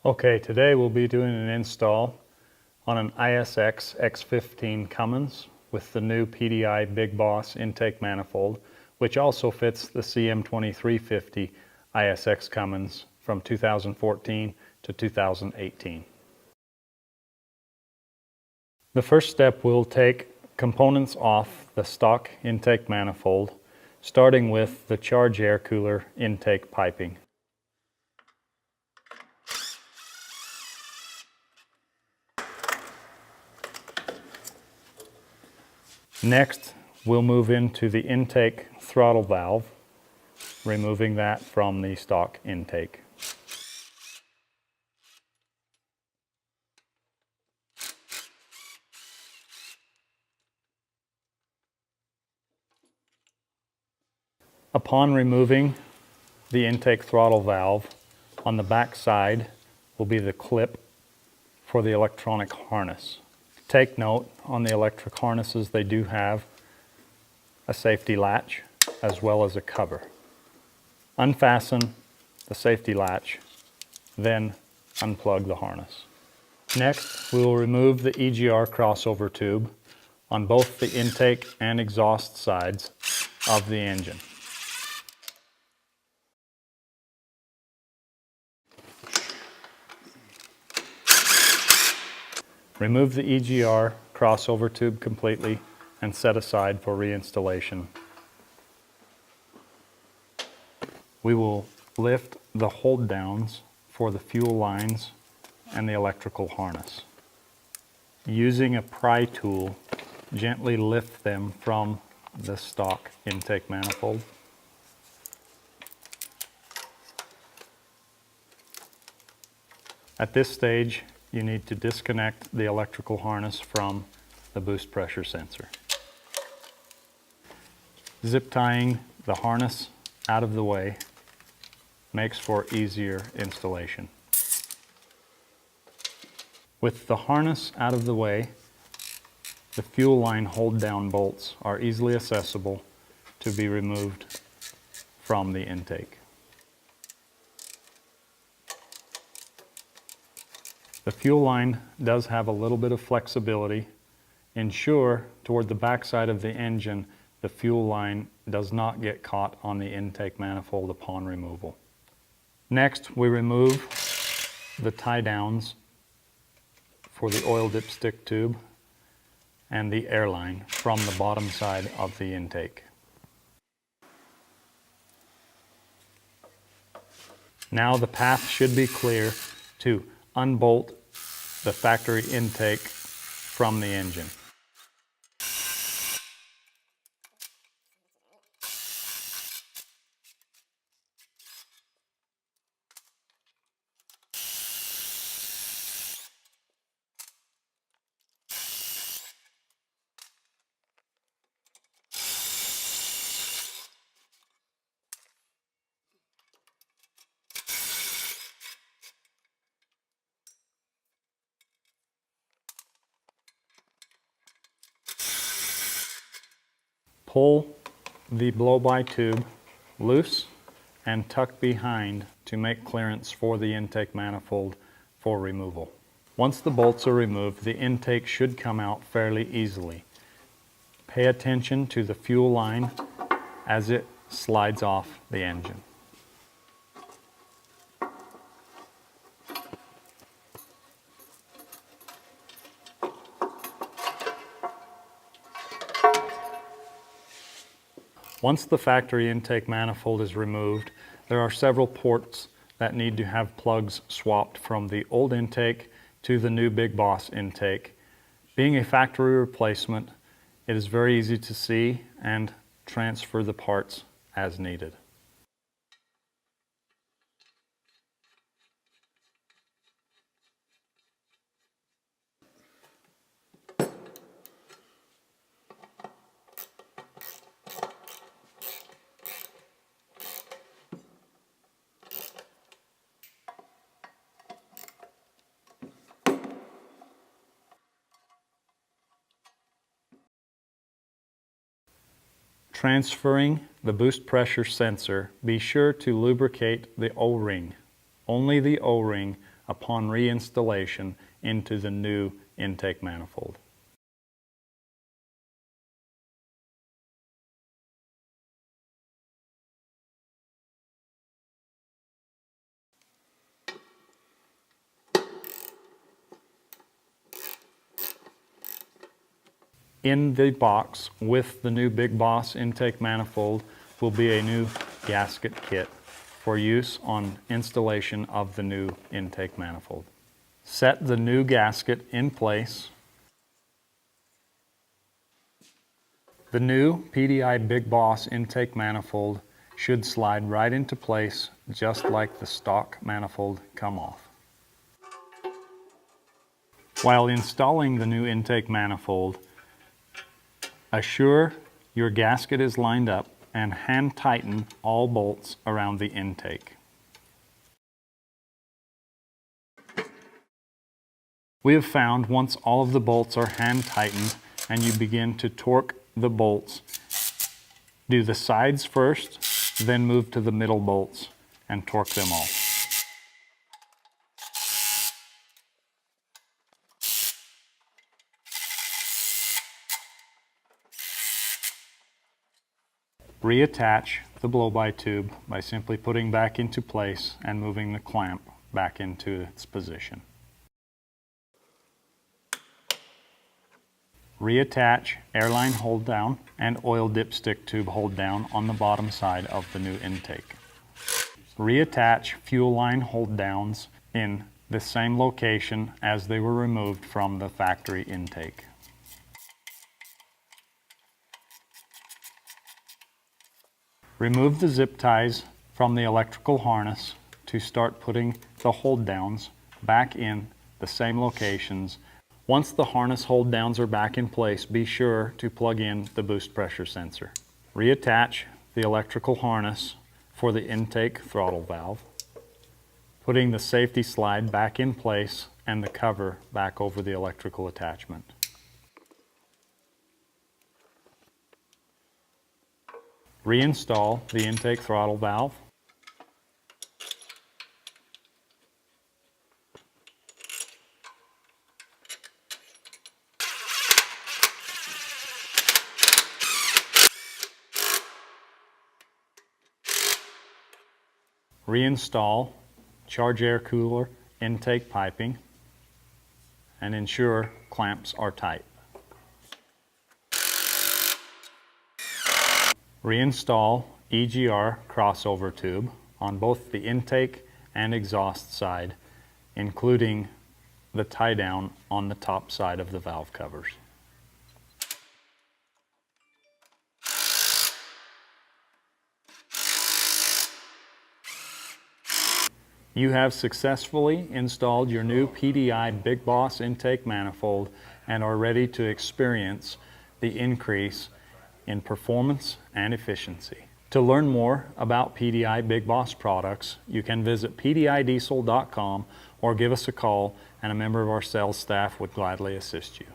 Okay, today we'll be doing an install on an ISX15 Cummins with the new PDI Big Boss intake manifold, which also fits the CM2350 ISX Cummins from 2014 to 2018. The first step, we'll take components off the stock intake manifold, starting with the charge air cooler intake piping. Next, we'll move into the intake throttle valve, removing that from the stock intake. Upon removing the intake throttle valve, on the back side will be the clip for the electronic harness. Take note, on the electric harnesses they do have a safety latch as well as a cover. Unfasten the safety latch, then unplug the harness. Next, we will remove the EGR crossover tube on both the intake and exhaust sides of the engine. Remove the EGR crossover tube completely and set aside for reinstallation. We will lift the hold downs for the fuel lines and the electrical harness. Using a pry tool, gently lift them from the stock intake manifold. At this stage, you need to disconnect the electrical harness from the boost pressure sensor. Zip tying the harness out of the way makes for easier installation. With the harness out of the way, the fuel line hold down bolts are easily accessible to be removed from the intake. The fuel line does have a little bit of flexibility. Ensure toward the back side of the engine the fuel line does not get caught on the intake manifold upon removal. Next, we remove the tie downs for the oil dipstick tube and the air line from the bottom side of the intake. Now the path should be clear to unbolt the factory intake from the engine. Pull the blow-by tube loose and tuck behind to make clearance for the intake manifold for removal. Once the bolts are removed, the intake should come out fairly easily. Pay attention to the fuel line as it slides off the engine. Once the factory intake manifold is removed, there are several ports that need to have plugs swapped from the old intake to the new Big Boss intake. Being a factory replacement, it is very easy to see and transfer the parts as needed. Transferring the boost pressure sensor, be sure to lubricate the O-ring. Only the O-ring upon reinstallation into the new intake manifold. In the box with the new Big Boss intake manifold will be a new gasket kit for use on installation of the new intake manifold. Set the new gasket in place. The new PDI Big Boss intake manifold should slide right into place just like the stock manifold come off. While installing the new intake manifold, assure your gasket is lined up and hand tighten all bolts around the intake. We have found once all of the bolts are hand tightened and you begin to torque the bolts, do the sides first, then move to the middle bolts and torque them all. Reattach the blow-by tube by simply putting back into place and moving the clamp back into its position. Reattach airline hold down and oil dipstick tube hold down on the bottom side of the new intake. Reattach fuel line hold downs in the same location as they were removed from the factory intake. Remove the zip ties from the electrical harness to start putting the hold downs back in the same locations. Once the harness hold downs are back in place, be sure to plug in the boost pressure sensor. Reattach the electrical harness for the intake throttle valve, putting the safety slide back in place and the cover back over the electrical attachment. Reinstall the intake throttle valve. Reinstall charge air cooler intake piping and ensure clamps are tight. Reinstall EGR crossover tube on both the intake and exhaust side, including the tie down on the top side of the valve covers. You have successfully installed your new PDI Big Boss intake manifold and are ready to experience the increase in performance and efficiency. To learn more about PDI Big Boss products, you can visit pdidiesel.com or give us a call and a member of our sales staff would gladly assist you.